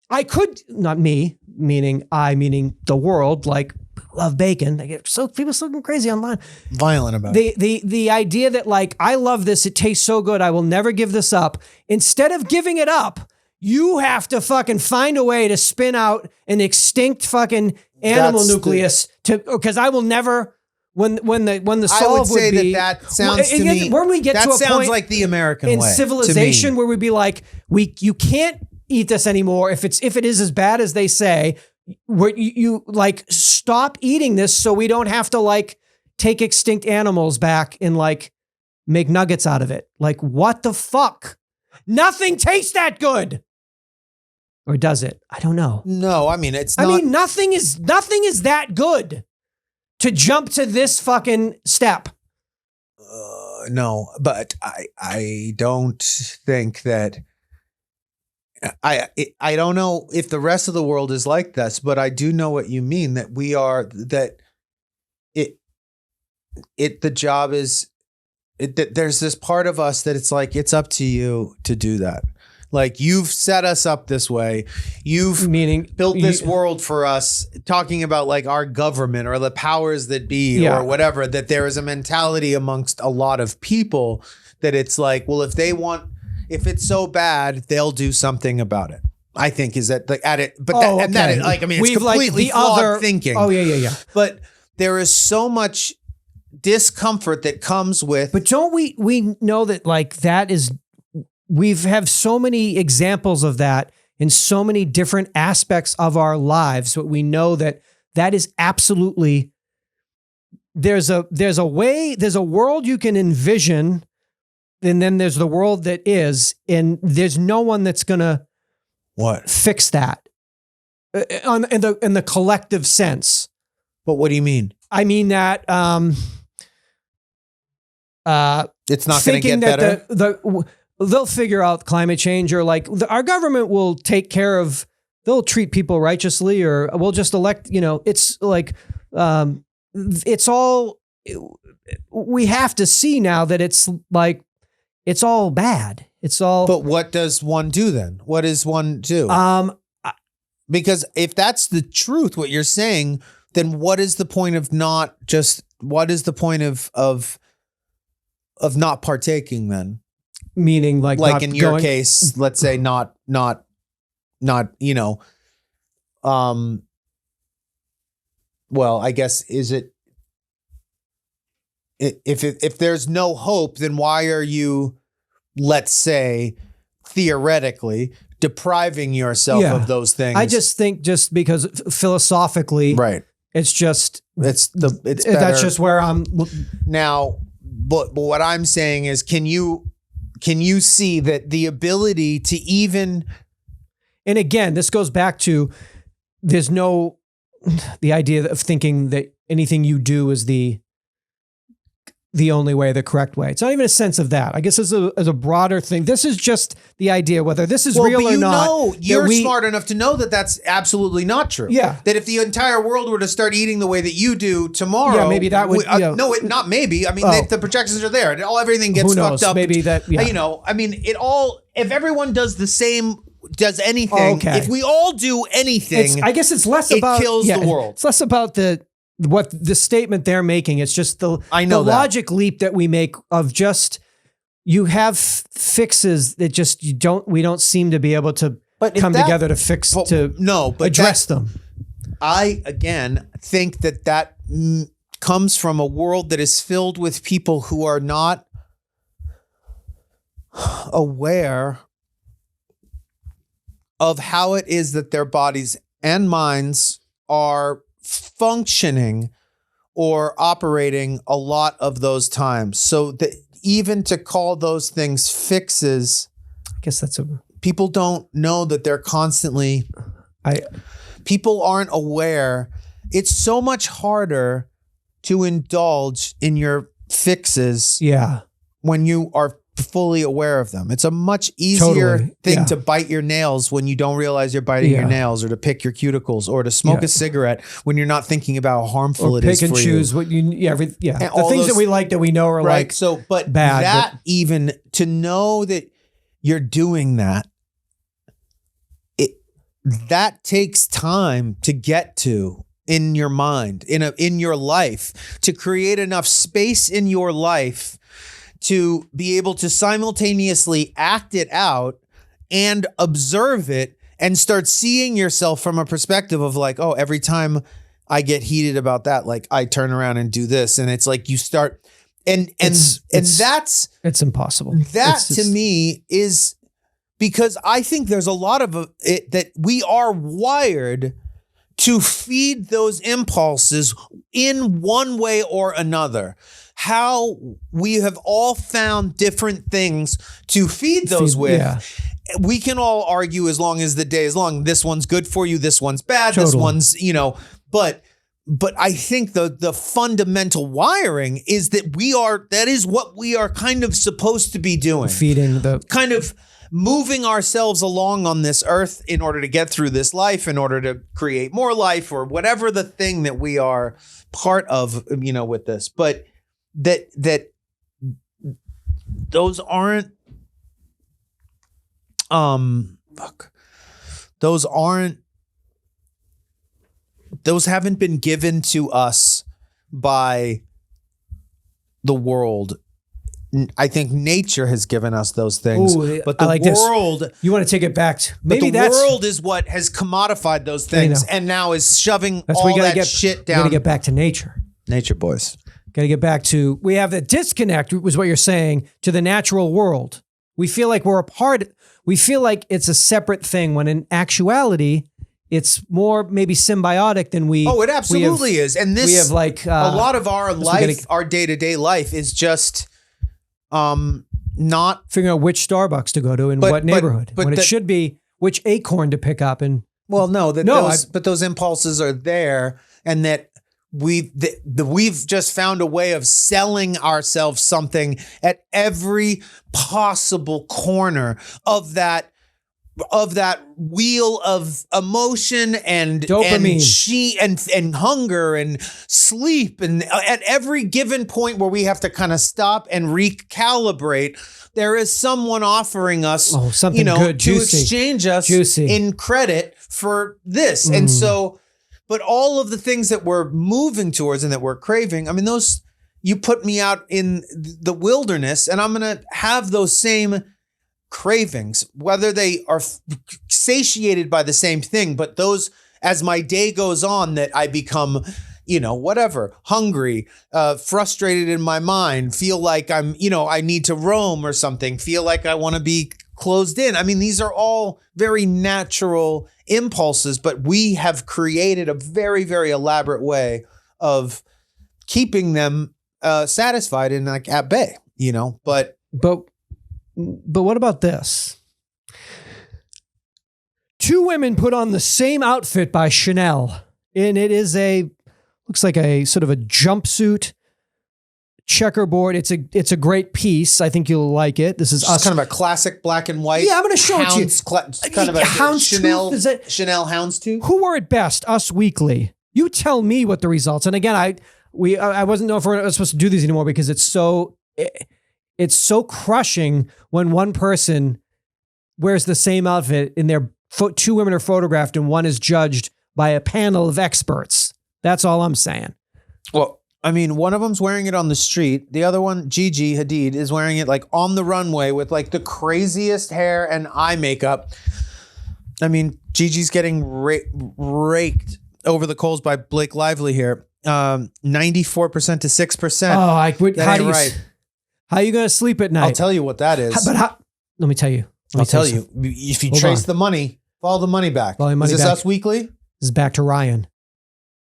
I could, not me, meaning the world, like, love bacon. I get people so crazy online, violent about it. The idea that like, I love this, it tastes so good, I will never give this up. Instead of giving it up, you have to fucking find a way to spin out an extinct fucking animal nucleus because I will never. When the solve I would say be, that sounds to me. When we get that to a sounds point like the American in way civilization where we'd be like, you can't eat this anymore if it is as bad as they say. Where you like stop eating this so we don't have to like take extinct animals back and like make nuggets out of it. Like, what the fuck? Nothing tastes that good. Or does it? I don't know. No, I mean, nothing is that good to jump to this fucking step. No, but I don't think that. I don't know if the rest of the world is like this, but I do know what you mean, that the job is that there's this part of us that it's like, it's up to you to do that. Like, you've set us up this way. You've built this world for us, talking about like our government or the powers that be or whatever, that there is a mentality amongst a lot of people that it's like, well, if it's so bad, they'll do something about it. I think is that like at it, but it's completely flawed thinking. Oh yeah. But there is so much discomfort that comes with. But don't we know that like that is, have so many examples of that in so many different aspects of our lives. But we know that is absolutely, there's a world you can envision. And then there's the world that is, and there's no one that's gonna fix that in the collective sense. But what do you mean? I mean that it's not going to get better. They'll figure out climate change, or like our government will take care of. They'll treat people righteously, or we'll just elect. It's like it's all. We have to see now that it's like. It's all bad. It's all. But what does one do then? What does one do? Because if that's the truth, what you're saying, then what is the point of not just? What is the point of not partaking then? Meaning, like in your case, let's say not. Well, I guess is it. If there's no hope, then why are you, let's say, theoretically, depriving yourself of those things? I just think just because philosophically, right? It's just it's better. That's just where I'm now. But what I'm saying is, can you see that the ability to even? And again, this goes back to the idea of thinking that anything you do is the only way, the correct way. It's not even a sense of that. I guess as a broader thing, this is just the idea, whether this is real or not. You're smart enough to know that that's absolutely not true. Yeah. That if the entire world were to start eating the way that you do tomorrow, maybe that would. Not maybe. I mean, the projections are there. Everything gets fucked up. Maybe that. Yeah. I mean, if everyone does the same. Does anything? If we all do anything, I guess it's less about. It kills the world. It's less about what the statement they're making. It's just the logic leap that we make of just you have fixes that just we don't seem to be able to come together to fix address them. I again think that comes from a world that is filled with people who are not aware of how it is that their bodies and minds are functioning or operating a lot of those times. So that even to call those things fixes, I guess people don't know that they're constantly, people aren't aware. It's so much harder to indulge in your fixes when you are fully aware of them. It's a much easier thing to bite your nails when you don't realize you're biting your nails, or to pick your cuticles, or to smoke a cigarette when you're not thinking about how harmful it is for you. Pick and choose what you, the things that we like that we know are like so, but bad. That even to know that you're doing that, that takes time to get to in your mind, in your life, to create enough space in your life to be able to simultaneously act it out and observe it and start seeing yourself from a perspective of like, oh, every time I get heated about that, like I turn around and do this. And it's like you start and that's impossible. That to me is because I think there's a lot of it that we are wired to feed those impulses in one way or another. How we have all found different things to feed those with. Yeah. We can all argue as long as the day is long. This one's good for you. This one's bad. Totally. This one's, but I think the fundamental wiring is that that is what we are kind of supposed to be doing. Feeding kind of moving ourselves along on this earth in order to get through this life, in order to create more life, or whatever the thing that we are part of, with this. But that those aren't those haven't been given to us by the world. I think nature has given us those things. Ooh, but the world, you want to take it back to, maybe the world is what has commodified those things and now is shoving all that shit down. We gotta get back to nature. Nature boys. Got to get back to, we have a disconnect, was what you're saying, to the natural world. We feel like we're a part, we feel like it's a separate thing, when in actuality, it's more maybe symbiotic than we. Oh, it absolutely is. And this, we have like a lot of our life, our day-to-day life is just not figuring out which Starbucks to go to in what neighborhood. But it should be which acorn to pick up. And those impulses are there, and that we've just found a way of selling ourselves something at every possible corner of that wheel of emotion and dopamine and hunger and sleep, and at every given point where we have to kind of stop and recalibrate, there is someone offering us something good, to exchange us in credit for this. And so, but all of the things that we're moving towards and that we're craving, I mean, those, you put me out in the wilderness and I'm going to have those same cravings, whether they are satiated by the same thing, but those, as my day goes on, that I become, hungry, frustrated in my mind, feel like I'm, I need to roam or something, feel like I want to be closed in. I mean, these are all very natural impulses, but we have created a very, very elaborate way of keeping them satisfied and like at bay, but what about this? 2 women put on the same outfit by Chanel, and it is looks like a sort of a jumpsuit checkerboard. It's a great piece. I think you'll like it. This is us. Kind of a classic black and white. Yeah, I'm going to show it to you. Kind of a Chanel houndstooth. Who wore it best? Us Weekly. You tell me what the results. And again, I wasn't know if we're supposed to do these anymore because it's so crushing when one person wears the same outfit and 2 women are photographed and one is judged by a panel of experts. That's all I'm saying. Well, I mean, one of them's wearing it on the street. The other one, Gigi Hadid, is wearing it like on the runway with like the craziest hair and eye makeup. I mean, Gigi's getting raked over the coals by Blake Lively here. 94% to 6%. Oh, how are you going to sleep at night? I'll tell you what that is. Let me tell you. I'll tell you. If you trace the money, follow the money back. Is this Us Weekly? This is back to Ryan.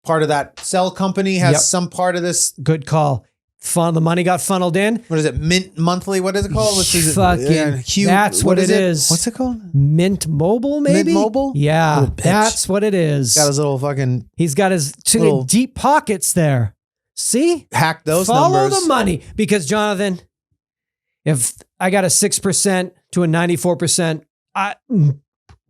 Part of that Cell company has some part of this. Good call. The money got funneled in. What is it? Mint Monthly? What is it called? That's what it is. What's it called? Mint Mobile, maybe? Mint Mobile? Yeah, that's what it is. Got his little fucking... He's got his deep pockets there. See? Hack those numbers. numbers. Follow the money. Because, Jonathan, if I got a 6% to a 94%,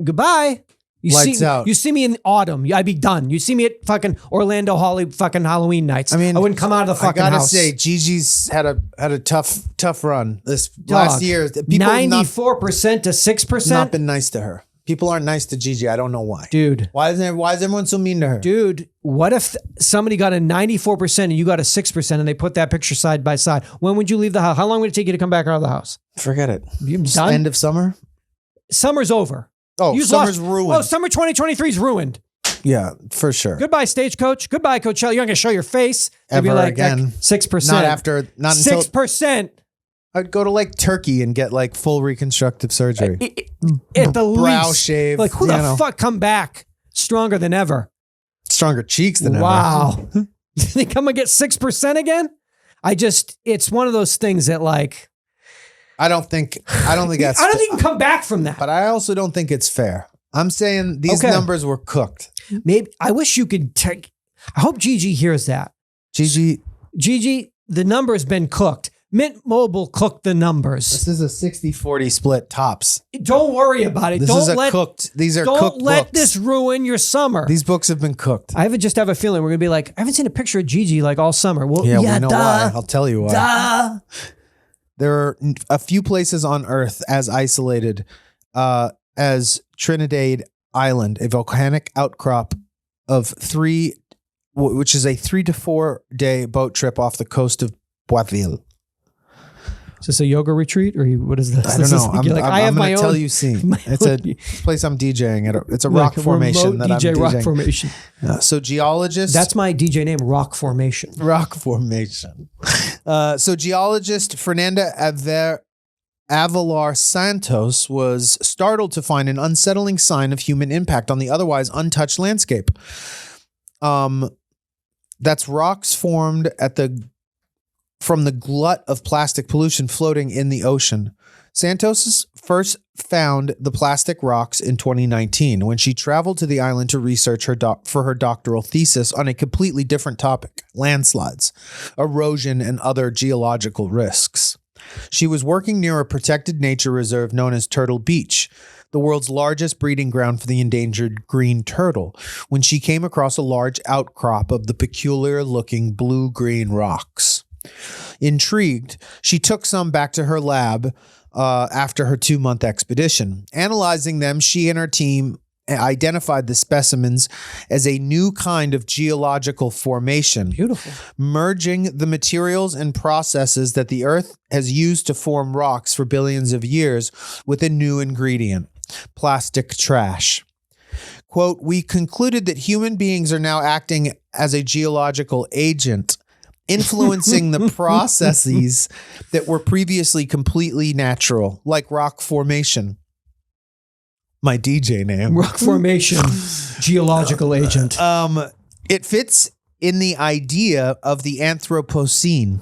goodbye. Lights out. You see me in autumn, I'd be done. You see me at fucking Orlando fucking Halloween nights. I wouldn't come out of the fucking house. I gotta say, Gigi's had a tough run this last year. 94% to 6%. Not been nice to her. People aren't nice to Gigi. I don't know why. Dude. Why is everyone so mean to her? Dude, what if somebody got a 94% and you got a 6% and they put that picture side by side? When would you leave the house? How long would it take you to come back out of the house? Forget it. You done? End of summer? Summer's over. Oh, summer's ruined. Oh, summer 2023 is ruined. Yeah, for sure. Goodbye, Stagecoach. Goodbye, Coachella. You're not going to show your face. Ever like, again. 6%. Not until 6%. I'd go to like Turkey and get like full reconstructive surgery. At the brow least. shave. Like, who the fuck come back stronger than ever? Stronger cheeks than ever. Wow. They come and get 6% again? It's one of those things that like... I don't think that's... I don't think you can come back from that. But I also don't think it's fair. I'm saying these numbers were cooked. Maybe I wish you could take... I hope Gigi hears that. Gigi, the number's been cooked. Mint Mobile cooked the numbers. This is a 60-40 split tops. Don't worry about it. These are cooked Don't let books. this ruin your summer. These books have been cooked. I just have a feeling we're going to be like, I haven't seen a picture of Gigi like all summer. Well, yeah, we know why. I'll tell you why. Duh. There are a few places on Earth as isolated as Trinidad Island, a volcanic outcrop of which is a 3 to 4 day boat trip off the coast of Boisville. Is this a yoga retreat or what is this? I don't know. I'm going to tell you scene. It's a place I'm DJing at. It's a rock formation that DJ I'm DJing. Rock formation. So geologists. That's my DJ name, Rock Formation. Rock Formation. So geologist Fernanda Avelar Santos was startled to find an unsettling sign of human impact on the otherwise untouched landscape. That's rocks formed from the glut of plastic pollution floating in the ocean. Santos first found the plastic rocks in 2019 when she traveled to the island to research for her doctoral thesis on a completely different topic, landslides, erosion, and other geological risks. She was working near a protected nature reserve known as Turtle Beach, the world's largest breeding ground for the endangered green turtle, when she came across a large outcrop of the peculiar-looking blue-green rocks. Intrigued, she took some back to her lab after her 2-month expedition. Analyzing them, she and her team identified the specimens as a new kind of geological formation. Beautiful. Merging the materials and processes that the Earth has used to form rocks for billions of years with a new ingredient, plastic trash. Quote, "We concluded that human beings are now acting as a geological agent, influencing the processes that were previously completely natural, like rock formation." My DJ name. Rock formation, geological agent. It fits in the idea of the Anthropocene,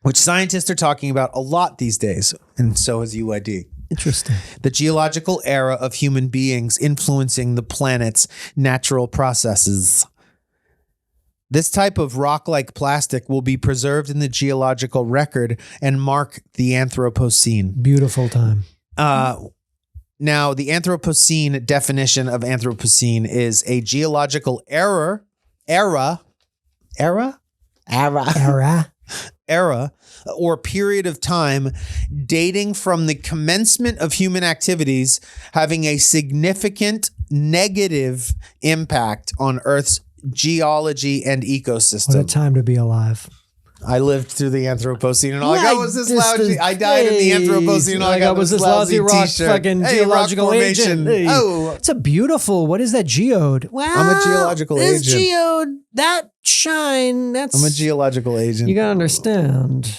which scientists are talking about a lot these days, and so is UID. Interesting. The geological era of human beings influencing the planet's natural processes. This type of rock-like plastic will be preserved in the geological record and mark the Anthropocene. Beautiful time. Now, the Anthropocene definition of Anthropocene is a geological era or period of time dating from the commencement of human activities having a significant negative impact on Earth's geology, and What a ecosystem. time to be alive. I lived through the Anthropocene, and all I Yeah, got was this lousy. I died in the Anthropocene, and all I got was this lousy rock t-shirt. fucking Hey, geological rock formation. agent. Hey. Oh, It's a beautiful. What is that geode? Wow, I'm a geological this agent. geode, that shine. That's I'm a geological agent. You gotta understand.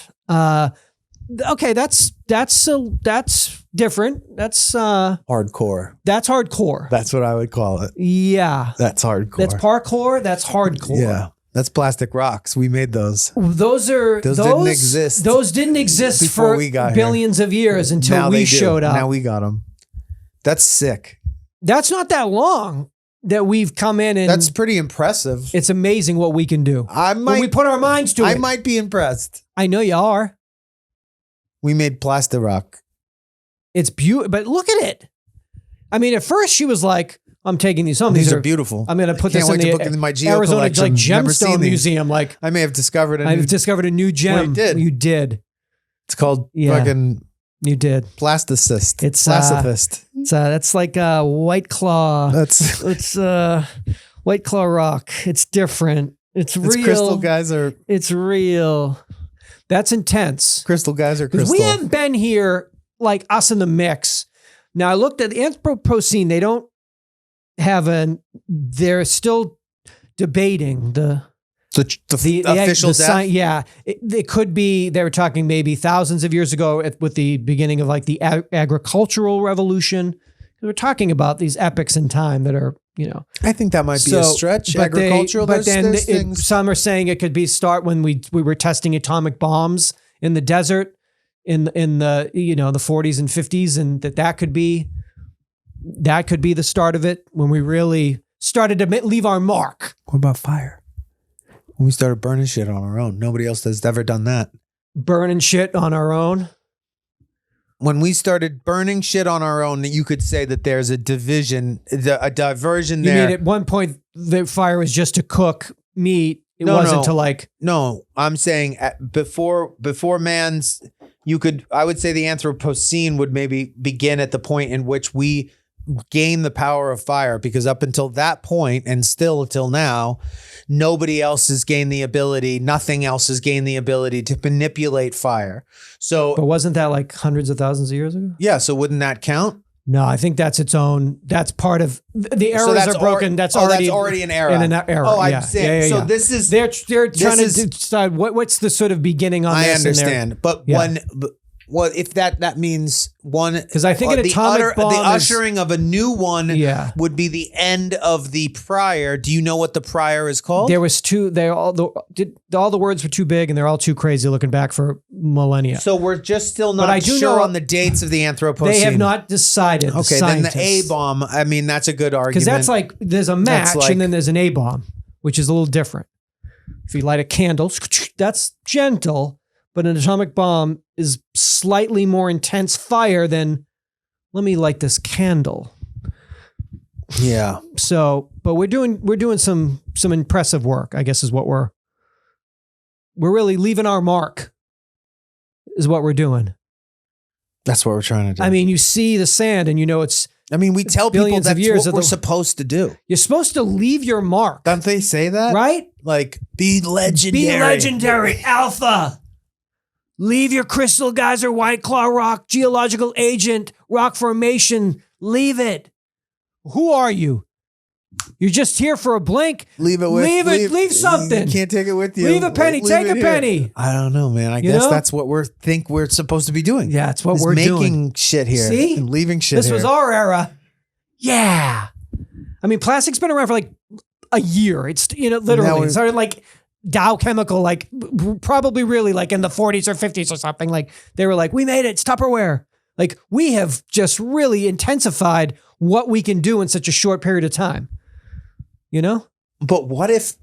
Okay, that's different. That's Hardcore. hardcore. That's what I would call it. Yeah, That's hardcore. that's parkour. That's hardcore. Yeah. That's plastic rocks. We made those. Those didn't exist Those didn't exist before for we got billions of years until Now we they do. showed up. Now we got them. That's sick. That's not that long that we've come in, and That's pretty impressive. it's amazing what we can do. When we put our minds to I it. might be impressed. I know you are. We made plastic rock. It's beautiful, but look at it. I mean, at first she was like, "I'm taking these home. These are beautiful. I'm going to put Can't this in wait to the book it in my geo Arizona collection. like Never seen gemstone these. museum." Like, I may have discovered I've discovered a new gem. Well, you did. You did. It's called Yeah. fucking You did. plasticist. It's, plasticist. That's like a White Claw. That's It's White Claw rock. It's different. It's real. crystal guys are It's real. That's intense. crystal guys are 'Cause crystal. we haven't been here like us in the mix. Now I looked at the Anthropocene. They don't have they're still debating the official death. Yeah, it could be. They were talking maybe thousands of years ago with the beginning of like the agricultural revolution. We're talking about these epochs in time that are, I think that might be a stretch. Agricultural, but then there's things. some are saying it could be start when we were testing atomic bombs in the desert in the the 40s and 50s, and that could be the start of it when we really started to leave our mark. What about fire? When we started burning shit on our own. Nobody else has ever done that. Burning shit on our own. When we started burning shit on our own, you could say that there's a diversion You there. mean at one point the fire was just to cook meat? It wasn't to like. No, I'm saying before man's, I would say the Anthropocene would maybe begin at the point in which we gain the power of fire, because up until that point and still till now, nothing else has gained the ability to manipulate fire. So, But wasn't that like hundreds of thousands of years ago? yeah, so wouldn't that count? No, I think that's its own. That's part of the eras that's are broken. That's that's already an era. In an era. Oh, I'm yeah. saying. Yeah. So this is. They're trying is- to decide what's the sort of beginning on I this. understand, but Yeah. if that means one, Because I think an the atomic bomb the is- ushering of a new one Yeah. would be the end of the prior. Do you know what the prior is called? There was two. All the words were too big, and they're all too crazy looking back for millennia. So we're just still But I not do sure know- on the dates of the Anthropocene. They have not decided. Okay, then the A bomb. I mean, that's a good argument. Because that's like there's a match like- and then there's an A bomb, which is a little different. If you light a candle, that's gentle, but an atomic bomb is slightly more intense fire than let me light this candle. Yeah. So, but we're doing some impressive work, I guess is what we're really leaving our mark is what we're doing. That's what we're trying to do. I mean, you see the sand and we tell people billions of that's years what of we're the- supposed to do. you're supposed to leave your mark, Don't they say that? right? Like, be legendary. Be legendary, alpha. Leave your crystal geyser, White Claw rock, geological agent, rock formation. Leave it. Who are you? You're just here for a blink. Leave it. Leave something. You can't take it with you. Leave a penny. Take it a here. penny. I don't know, man. I You guess know? that's what we're supposed to be doing. Yeah, it's what is we're making doing. shit here. See? And leaving shit This here. was our era. Yeah. I mean, plastic's been around for like a year. It's, Now literally. we- It started like Dow Chemical, like probably really like in the 40s or 50s or something. Like they were like, we made it. It's Tupperware. Like we have just really intensified what we can do in such a short period of time. But what if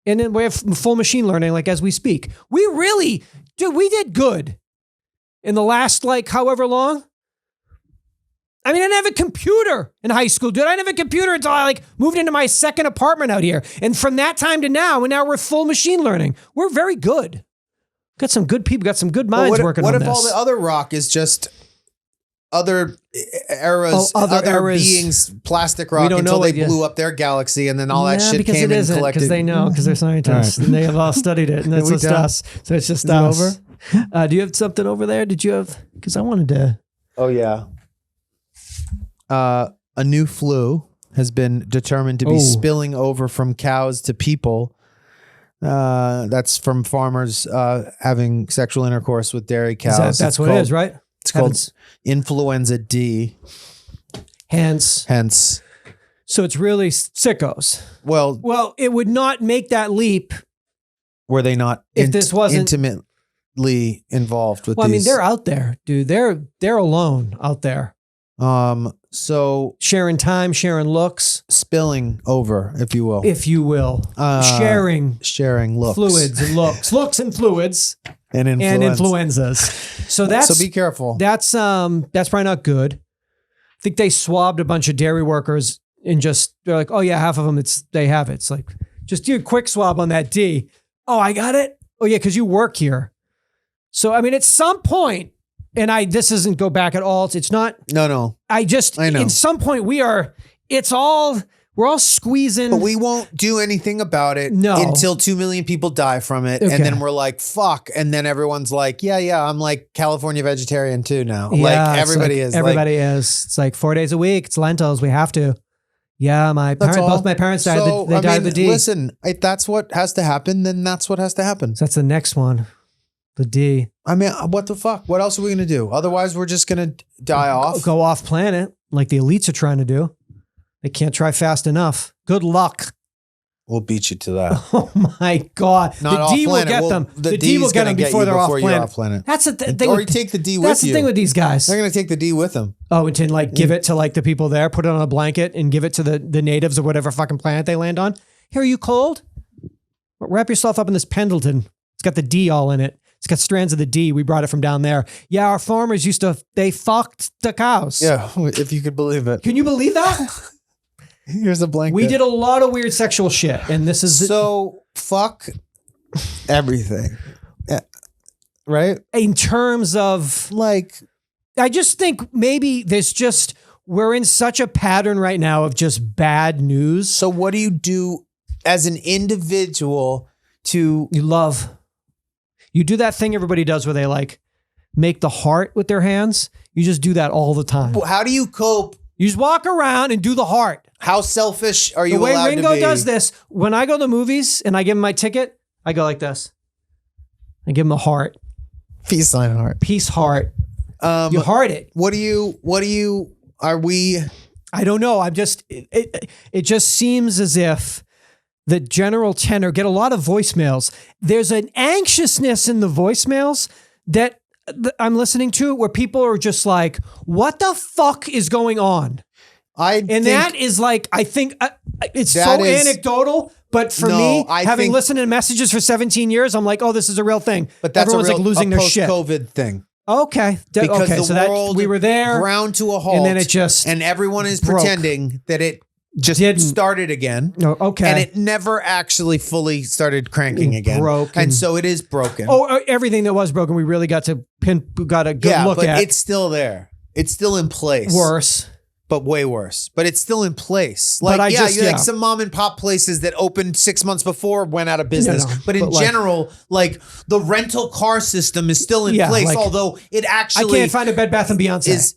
And then we have full machine learning, like as we speak. We did good in the last like however long. I mean, I didn't have a computer in high school, dude. I didn't have a computer until I like moved into my second apartment out here. And from that time to now, and now we're full machine learning. We're very good. Got some good people, got some good minds working on What this. if all the other rock is just other eras, other other eras. beings, plastic rock don't until know they it yet. blew up their galaxy, and then all that shit because came it and isn't, collected. because they know, because they're scientists, and they have all studied it, and that's we just done? us. So it's just Is it us. Do you have something over there? Did you have? Because I wanted to. Oh yeah. A new flu has been determined to be spilling over from cows to people. That's from farmers having sexual intercourse with dairy cows. That's what it is, right? It's called influenza D. Hence. So it's really sickos. Well, it would not make that leap. were they not If this wasn't intimately involved with Well, I mean, these? they're out there, dude. They're alone out there. So Sharing time, sharing looks, spilling over, if you will. sharing Sharing looks. fluids and looks and fluids and influenzas. So be careful. That's probably not good. I think they swabbed a bunch of dairy workers and they're like, oh yeah, half of them they have it. It's like, just do a quick swab on that D. Oh, I got it. Oh yeah, because you work here. So I mean, at some point, and this doesn't go back at all. It's not. No. I know. At some point we're all squeezing. But we won't do anything about it until 2 million people die from it. Okay. And then we're like, fuck. And then everyone's like, yeah, I'm like California vegetarian too now. Yeah, like everybody is. Everybody is. It's like 4 days a week. It's lentils. We have to. Yeah, both my parents died. So, they died of the D. Listen, if that's what has to happen, then that's what has to happen. So that's the next one. The D. I mean, what the fuck? What else are we going to do? Otherwise, we're just going to die off. Go off planet like the elites are trying to do. They can't try fast enough. Good luck. We'll beat you to that. Oh my God. Not the D off will planet. get them. The D will get them before they're off planet. That's the thing. Or you take the D with you. That's the thing with these guys. They're going to take the D with them. Oh, and to like give it to like the people there, put it on a blanket and give it to the natives of whatever fucking planet they land on. Here, are you cold? Wrap yourself up in this Pendleton. It's got the D all in it. It's got strands of the D. We brought it from down there. Yeah, our farmers they fucked the cows. Yeah, if you could believe it. Can you believe that? Here's a blanket. We did a lot of weird sexual shit, and this is fuck everything. Yeah. Right? In terms of like, I just think maybe we're in such a pattern right now of just bad news. So what do you do as an individual you do that thing everybody does where they like make the heart with their hands. You just do that all the time. How do you cope? You just walk around and do the heart. How selfish are you allowed to be? The way Ringo does this, when I go to the movies and I give him my ticket, I go like this. I give him a heart. Peace sign heart. Peace heart. You heart it. I don't know. It just seems as if the general tenor, get a lot of voicemails. There's an anxiousness in the voicemails that I'm listening to where people are just like, what the fuck is going on? That is like, I think it's so anecdotal, but for me, having listened to messages for 17 years, I'm like, oh, this is a real thing. But that's everyone's like losing their shit. Post-COVID thing. Okay. Because the so world we were there, ground to a halt, and then it just and everyone is broke. Pretending that it just started again. No, okay. And it never actually fully started cranking again. And so it is broken. Oh, everything that was broken, we really got a good look at. It's still there. It's still in place. Worse. But way worse. But it's still in place. Like, like some mom and pop places that opened 6 months before went out of business. But in general, like the rental car system is still in place, although it actually... I can't find a Bed Bath & Beyonce.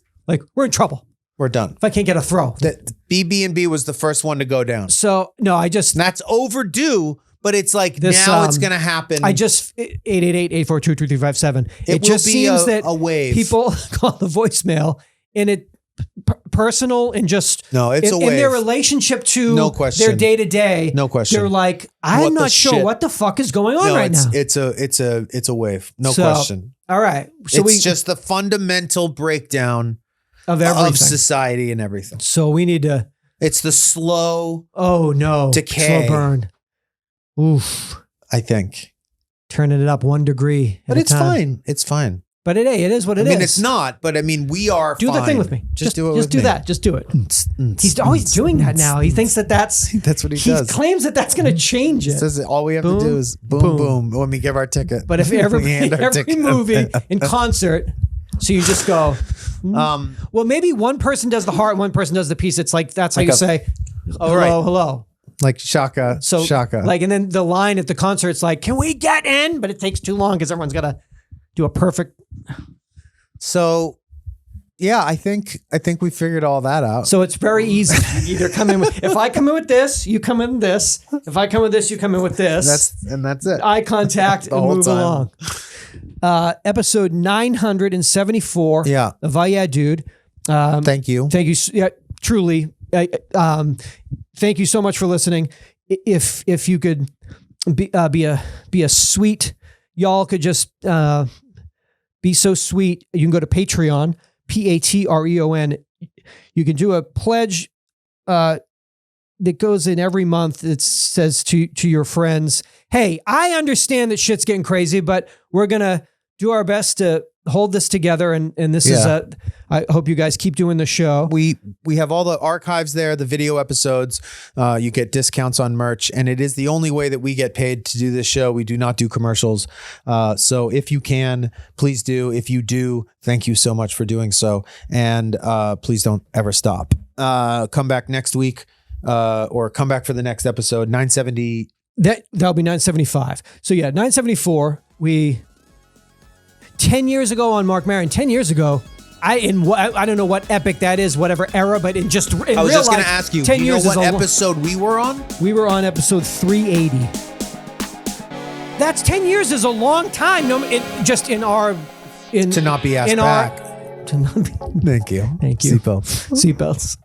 We're in trouble. We're done. If I can't get a throw. The BB&B was the first one to go down. So, no, that's overdue, but it's like now it's going to happen. 888-842-2357. It just seems that a wave. People call the voicemail and it personal and just it's a wave. In their relationship to their day-to-day. No question. They're like, I'm not sure what the fuck is going on right now. It's a wave. No question. All right. So it's just the fundamental breakdown of everything. Of society and everything. So we need to... It's the slow... Slow decay. burn. Oof. I think. Turning it up 1 degree But it's fine. It's fine. But it is what it is. I mean, it's not, but I mean, we are Do fine. the thing with me. Just do it with me. Just do that. Just do it. He's always doing that now. He thinks that's what he does. He claims that's going to change it. Says all we have to do is boom when we give our ticket. But if every movie and concert, so you just go... Well, maybe one person does the heart, one person does the piece. It's like, that's how Like you say, hello, hello. Like shaka, So shaka. like, and then the line at the concert, it's like, can we get in? But it takes too long because everyone's got to do a perfect. So yeah, I think we figured all that out. So it's very easy. You either come in with, if I come in with this, you come in with this. If I come with this, you come in with this. That's it. Eye contact and whole move time. along. Episode 974 of Yeah Dude. Thank you. Thank you. Yeah, truly. Thank you so much for listening. If you could be a sweet, y'all could just be so sweet. You can go to Patreon, Patreon. You can do a pledge that goes in every month. It says to your friends, hey, I understand that shit's getting crazy, but we're going to do our best to hold this together. And this is I hope you guys keep doing the show. We have all the archives there, the video episodes. You get discounts on merch, and it is the only way that we get paid to do this show. We do not do commercials. So if you can, please do. If you do, thank you so much for doing so. And please don't ever stop. Come back next week or come back for the next episode, 970. That'll be 975. So yeah, 974. 10 years ago on Mark Maron, 10 years ago, I don't know what epic that is, whatever era, but I was just going to ask you, 10 years know what episode we were on? We were on episode 380. That's 10 years is a long time. To not be asked back. To not be. Thank you. Thank you. Seatbelts. Seatbelts.